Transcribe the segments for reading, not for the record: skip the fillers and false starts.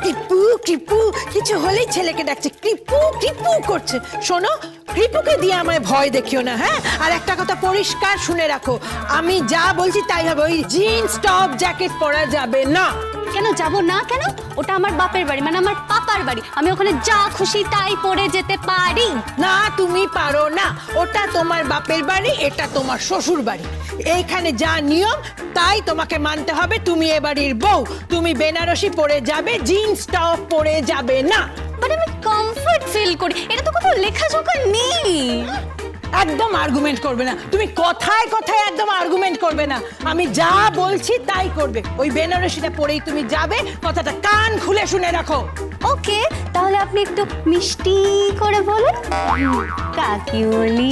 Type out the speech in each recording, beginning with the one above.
কৃপু কৃপু কিছু হলেই ছেলেকে ডাকছে, কৃপু কৃপু করছে। শোনো, কৃপুকে দিয়ে আমায় ভয় দেখিও না, হ্যাঁ? আর একটা কথা পরিষ্কার শুনে রাখো, আমি যা বলছি তাই হবে। ওই জিন্স টপ জ্যাকেট পরা যাবে না। কেন যাব না? কেন? ওটা আমার বাপের বাড়ি, মানে আমার পাপার বাড়ি। আমি ওখানে যা খুশি তাই পরে যেতে পারি। না, তুমি পারো না। ওটা তোমার বাপের বাড়ি, এটা তোমার শ্বশুর বাড়ি। এইখানে যা নিয়ম তাই তোমাকে মানতে হবে। তুমি এ বাড়ির বউ, তুমি বেনারসি পরে যাবে, জিন্স টপ পরে যাবে না। বাট আমি কমফর্ট ফিল করি, এটা তো কোথাও লেখাজোখা নেই। একদম আর্গুমেন্ট করবে না তুমি, কথায় কথায় একদম আর্গুমেন্ট করবে না। আমি যা বলছি তাই করবে। ওই বেনারসিটা পরেই তুমি যাবে, কথাটা কান খুলে শুনে রাখো। ওকে, তাহলে আপনি একটু মিষ্টি করে বলুন, কাকিমণি।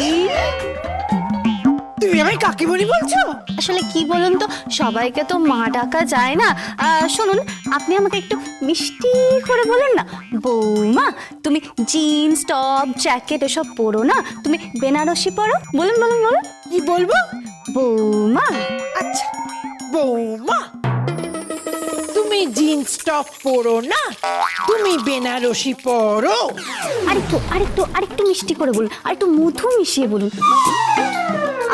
তুমি আমায় কাকিমণি বলছো? আসলে কি বলুন তো, সবাইকে তো মা ডাকা যায় না। শুনুন, আপনি আমাকে একটু মিষ্টি করে বলুন না, বৌমা তুমি জিন্স টপ জ্যাকেট এসব পরো না, তুমি বেনারসি পরো। বলুন বলুন বলুন। কি বলবো? বৌমা। আচ্ছা, বৌমা তুমি জিন্স টপ পরো না, তুমি বেনারসি পরো। আরেকটু আরেকটু আরেকটু মিষ্টি করে বলুন, আরেকটু মধু মিশিয়ে বলুন।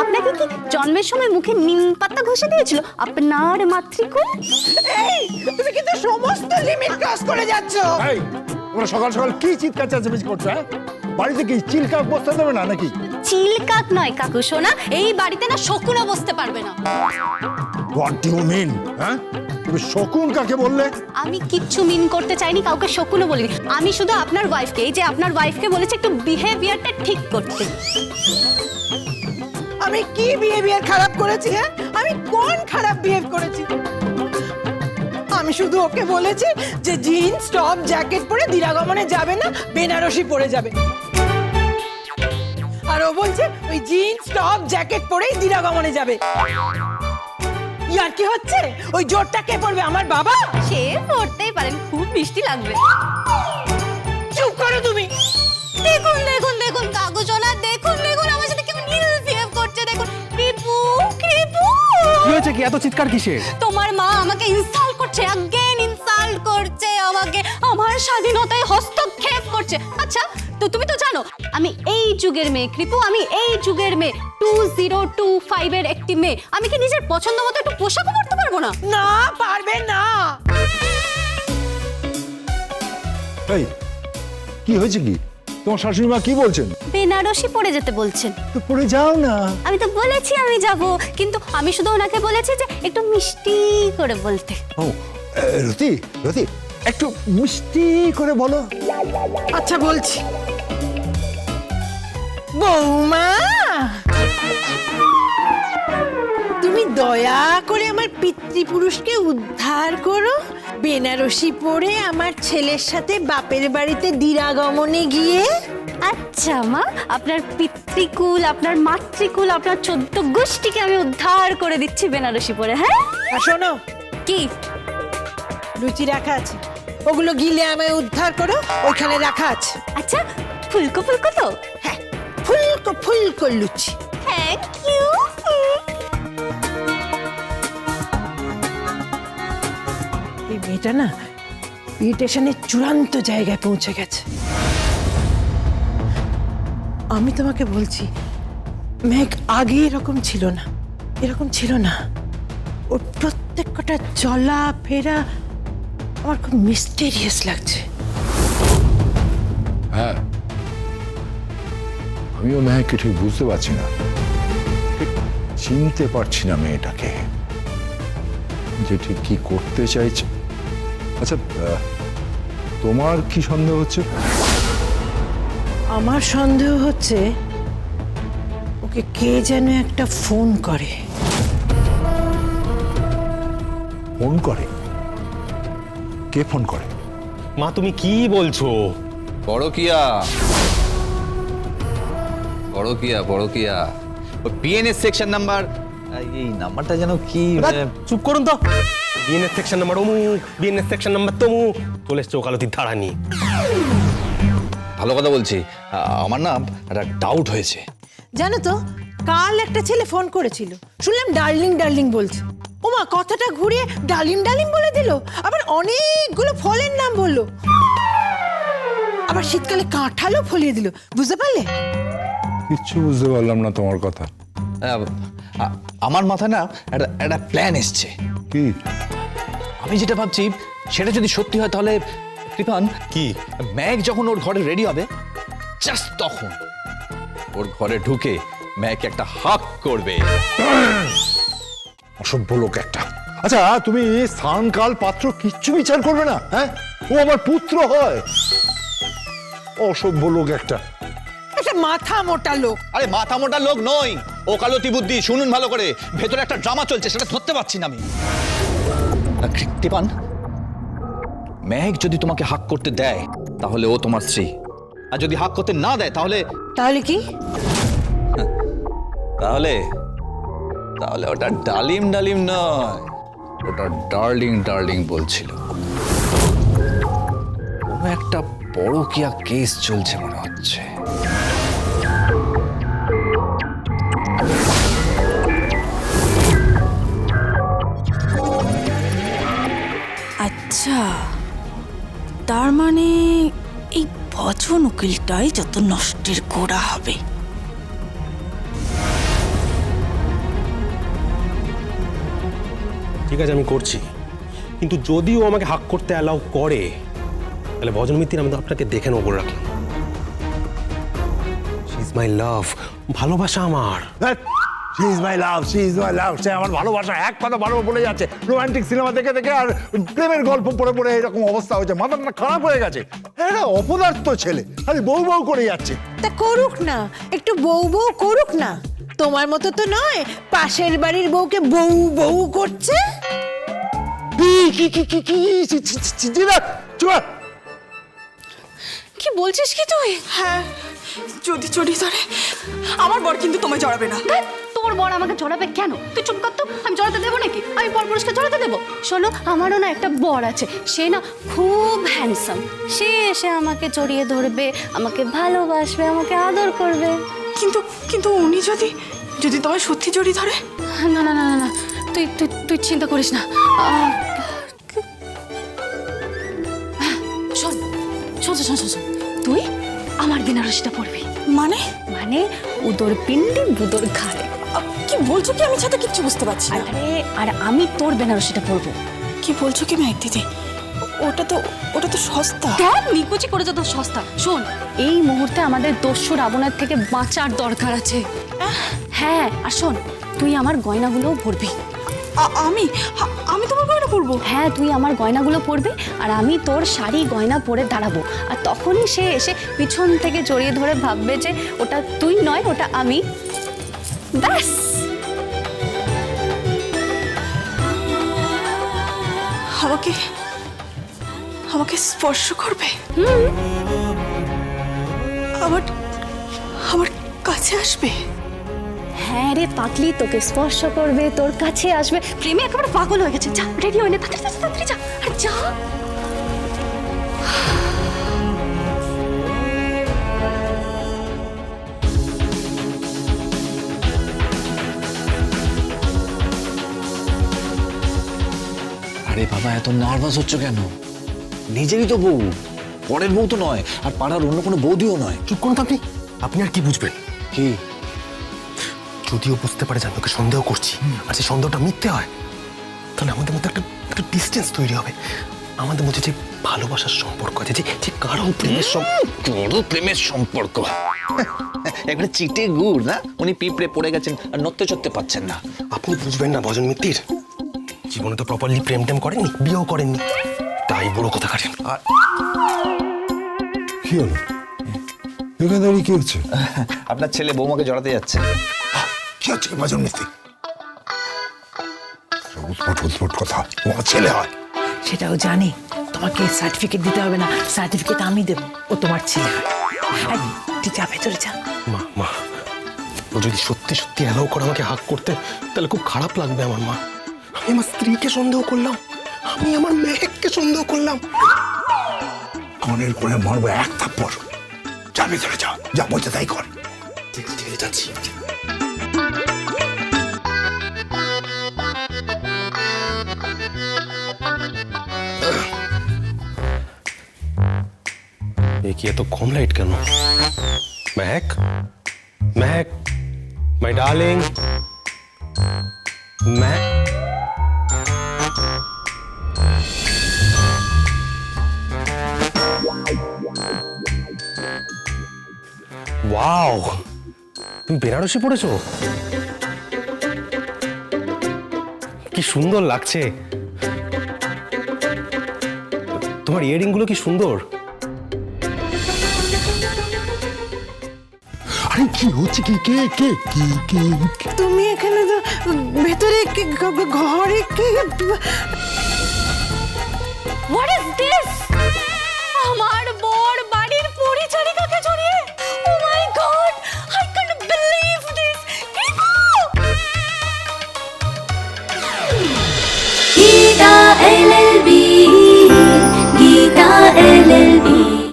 আপনাকে কি জন্মের সময় মুখে নিম পাতা ঘষে দিয়েছিল আপনার মাতৃকুল? এই, তুমি কিন্তু সমস্ত লিমিট ক্রস করে যাচ্ছ। এই, তোমরা সকাল সকাল কি চিৎকার চেঁচামেচি করছো? হ্যাঁ, বাড়িতে কি চিলকাক বসতে দেবে না নাকি? চিলকাক নয় কাকু সোনা, এই বাড়িতে না শকুনও বসতে পারবে না। What do you mean? হ্যাঁ, তুমি শকুন কাকে বললে? আমি কিচ্ছু মিন করতে চাইনি, কাউকে শকুনও বলিনি। আমি শুধু আপনার ওয়াইফকে, এই যে আপনার ওয়াইফকে বলেছি একটু বিহেভিয়ারটা ঠিক করতে। আমি কি বিহেভিয়ার খারাপ করেছি? হ্যাঁ, আমি কোন খারাপ বিহেভ করেছি? আমি শুধু ওকে বলেছি যে জিন্স টপ জ্যাকেট পরে দিরাগমনে যাবে না, বেনারসি পরে যাবে। আর ও বলছে ওই জিন্স টপ জ্যাকেট পরেই দিরাগমনে যাবে। ইয়ার কি হচ্ছে? ওই জোরটা কে পড়বে? আমার বাবা? সে পড়তেই পারেন, খুব মিষ্টি লাগবে। চুপ করো তুমি। দেখুন দেখুন দেখুন কাকু সোনা, দেখুন দেখুন আমার সাথে কেমন হিল বিহেভ করছে। দেখুন কৃপু কৃপু। কি হয়েছে? কি এত চিৎকার কিসের? তোমার মা আমাকে ইনসাল্ট করছে, अगेन ইনসাল্ট করছে আমাকে, আমার স্বাধীনতায় হস্তক্ষেপ করছে। আচ্ছা, তো তুমি তো জানো আমি এই যুগের মেয়ে কৃপু, আমি এই যুগের মেয়ে, 2025 এর একটি মেয়ে। আমি কি নিজের পছন্দ মতো একটু পোশাক পরতে পারবো না? না, পারবে না। এই, কি হয়েছে? কি তোমার শাশুড়ি মা কি বলছেন? বেনারসি পরে যেতে বলছেন। তো পরে যাও না। আমি তো বলেছি আমি যাব, কিন্তু আমি শুধু ওনাকে বলেছি যে একটু মিষ্টি করে বলতে। ও, রতি রতি, একটু মিষ্টি করে বলো। আচ্ছা বলছি। বৌমা, তুমি দয়া করে আমার পিতৃপুরুষকে উদ্ধার করো। বেনারসি পরে আমার ছেলের সাথে বাপের বাড়িতে দিরাগমনে গিয়ে। আচ্ছা মা, আপনার পিতৃকুল, আপনার মাতৃকুল, আপনার 14 গোষ্ঠীকে আমি উদ্ধার করে দিচ্ছি বেনারসি পরে। হ্যাঁ, আর শোনো, কি লুচি রাখা আছে, ওগুলো গিলে আমায় উদ্ধার করো। ওইখানে রাখা আছে। আচ্ছা, ফুলকো ফুলকো তো? হ্যাঁ, ফুলকো ফুলকো লুচি। Thank you. এই মেয়েটা না ইরিটেশনের চূড়ান্ত জায়গায় পৌঁছে গেছে। আমি তোমাকে বলছি, মেঘ আগে এরকম ছিল না, এরকম ছিল না। ওর প্রত্যেক কটা চলা ফেরা আমার খুব মিস্টেরিয়াস লাগছে। হ্যাঁ, আমিও মেয়েকে ঠিক বুঝতে পারছি না, ঠিক চিনতে পারছি না মেয়েটাকে, যে ঠিক কি করতে চাইছে। আচ্ছা, তোমার কি সন্দেহ হচ্ছে? আমার সন্দেহ হচ্ছে ওকে কে যেন একটা ফোন করে। ফোন করে? কে ফোন করে? মা তুমি কি বলছো? পরকিয়া পরকিয়া পরকিয়া। ওই বিএনএস সেকশন নাম্বার, এই নাম্বারটা যেন কি চুপ করুন তো। বিএনএস সেকশন নাম্বার অমুক, বিএনএস সেকশন নাম্বার তমুক, চলে এসছে ওকালতির ধারা নিয়ে। ভালো কথা বলছি, আমার না একটা ডাউট হয়েছে। জানো তো, কাল একটা ছেলে ফোন করেছিল, শুনলাম ডার্লিং ডার্লিং বলছে। ওমা, কথাটা ঘুরিয়ে ডার্লিং ডার্লিং বলে দিল। আবার অনেকগুলো ফলের নাম আম বললো, আবার শীতকালে কাঁঠালও ফলিয়ে দিল, বুঝতে পারলে? কিচ্ছু বুঝতে পারলাম না তোমার কথা। আমার মাথায় না একটা প্ল্যান এসছে। কি? আমি যেটা ভাবছি সেটা যদি সত্যি হয় তাহলে কৃপান, কি? ম্যাগ যখন ওর ঘরে রেডি হবে জাস্ট তখন ওর ঘরে ঢুকে ম্যাগ একটা হাক করবে। অসভ্য লোক একটা। আচ্ছা, তুমি স্থান কাল পাত্র কিচ্ছু বিচার করবে না? হ্যাঁ, ও আমার পুত্র হয়। অসভ্য লোক একটা। একটা মাথা মোটা লোক। আরে মাথা মোটা লোক নই, ও কালতি বুদ্ধি। শুনুন ভালো করে, ভেতরে একটা ড্রামা চলছে, সেটা ধরতে পারছি না আমি। কৃপান, ম্যাগ যদি তোমাকে হাক করতে দেয় তাহলে ও তোমার স্ত্রী, আর যদি হাক করতে না দেয় তাহলে তাহলে কি? তাহলে তাহলে ওটা ডালিম ডালিম নয়, ওটা ডার্লিং ডার্লিং বলছিল। কোনো একটা পরকীয়া কেস চলছে মনে হচ্ছে। আচ্ছা, তার মানে এই ভজন উকিলটাই যত নষ্টের গোড়া হবে। ঠিক আছে, আমি করছি, কিন্তু যদিও আমাকে হাক করতে অ্যালাউ করে তাহলে ভজন মিত্তির আমি তো আপনাকে দেখে নেবো বলে রাখলাম। শি ইজ মাই লাভ, ভালোবাসা আমার। She is my love, she is my love, সে আমার ভালোবাসা। এক কথা বারবার বলে যাচ্ছে। রোমান্টিক সিনেমা দেখে দেখে আর প্রেমের গল্প পড়ে পড়ে এরকম অবস্থা হয়েছে, মাথাটা খারাপ হয়ে গেছে। একটা অপদার্থ ছেলে, আরে বউ বউ করে যাচ্ছে। তা করুক না, একটু বউ বউ করুক না। তোমার মতো তো নয়, পাশের বাড়ির বউকে বউ বউ করছে। কি বলছিস কি তুই? হ্যাঁ, যদি চড়ি ধরে আমার বর কিন্তু তোমায় জড়াবে না। ধ্যাৎ, তোর বর আমাকে জড়াবে কেন? তুই চুপ কর তো, আমি জড়াতে দেবো নাকি? আমি পর পুরুষকে জড়াতে দেবো? শোনো, আমারও না একটা বর আছে, সে না খুব হ্যান্ডসাম। সে এসে আমাকে জড়িয়ে ধরবে, আমাকে ভালোবাসবে, আমাকে আদর করবে। কিন্তু কিন্তু উনি যদি যদি তোমায় সত্যি জড়ি ধরে? না না না না না, তুই তুই তুই চিন্তা করিস না। শোন শোন শোন শোন শোন, তুই আমার বেনারসিটা পরবি। মানে মানে উদর পিণ্ডি বুদর ঘাড়ে। কি বলছো কি? আমি ছাতা কিচ্ছু বুঝতে পারছি না। আরে আর আমি তোর বেনারসিটা পরবো। কি বলছো কি ম্যাগ দিদি? ওটা তো সস্তা। দেখ নিকুচি করে যত সস্তা। শোন, এই মুহূর্তে আমাদের দস্যু রাবণের থেকে বাঁচার দরকার আছে। হ্যাঁ, আর শোন, তুই আমার গয়নাগুলোও পরবি। আমি তোমার গয়না পরবো? হ্যাঁ, তুই আমার গয়নাগুলো পরবি, আর আমি তোর শাড়ি গয়না পরে দাঁড়াবো। আর তখনই সে এসে পিছন থেকে জড়িয়ে ধরে ভাববে যে ওটা তুই নয়, ওটা আমি। ব্যাস। আমাকে স্পর্শ করবে? আমার কাছে আসবে? হ্যাঁ রে পাগলি, তোকে স্পর্শ করবে, তোর কাছে আসবে। প্রেমে একেবারে পাগল হয়ে গেছে। যা, রেডি হয়ে নে, তাড়াতাড়ি যা, আর যা। আরে বাবা, এত নার্ভাস হচ্ছ কেন? নিজেরই তো বউ, পরের বউ তো নয়, আর পাড়ার অন্য কোনো বৌদিও নয়। চুপ করুন তো আপনি। আপনি আর কি বুঝবেন? কি? যদিও বুঝতে পারে যে আমি ওকে সন্দেহ করছি, আর সেই সন্দেহটা মিথ্যে হয়, তাহলে আমাদের মধ্যে একটা ডিস্টেন্স তৈরি হবে। আমাদের মধ্যে যে ভালোবাসার সম্পর্ক আছে, যে কারো প্রেমের সম্পর্ক, একবারে চিটে গুড় না? উনি পিঁপড়ে পড়ে গেছেন আর নড়তে চড়তে পাচ্ছেন না। আপনি বুঝবেন না ভজন মিত্তির। জীবনে তো প্রপারলি প্রেম টেম করেননি, বিয়েও করেননি, তাই বড় কথা কাটেন। আর কি হলো? এখানে দাঁড়িয়ে কি হচ্ছে? আপনার ছেলে বৌমাকে জড়াতে যাচ্ছে। কি হচ্ছে ভজন মিস্ত্রি? উৎপট কথা। তোমার ছেলে হয়। সেটাও জানি, তোমাকে সার্টিফিকেট দিতে হবে না, সার্টিফিকেট আমি দেবো, ও তোমার ছেলে হয়। এই, তুই যা, ভেতরে যা। মা, ও যদি সত্যি সত্যি অ্যালাউ করে আমাকে হাক করতে, তাহলে খুব খারাপ লাগবে আমার মা। আমি আমার স্ত্রীকে সন্দেহ করলাম, আমি আমার মেয়েকে সন্দেহ করলাম। কনের করে মারবো এক থাপ্পড়। যা ভেতরে যা, যা বলছে তাই কর। ঠিক আছে, যাচ্ছি। কি এত কম লাইট কেন? মেহক, মেহক, মাই ডার্লিং, মেহক। ওয়াও, তুমি বেনারসি পড়েছো? কি সুন্দর লাগছে। তোমার ইয়ারিং গুলো কি সুন্দর। আরে কি হচ্ছে? কি কে কে কি কে? তুমি এখানে তো ভেতরে ঘরে হোয়াট ইজ দিস?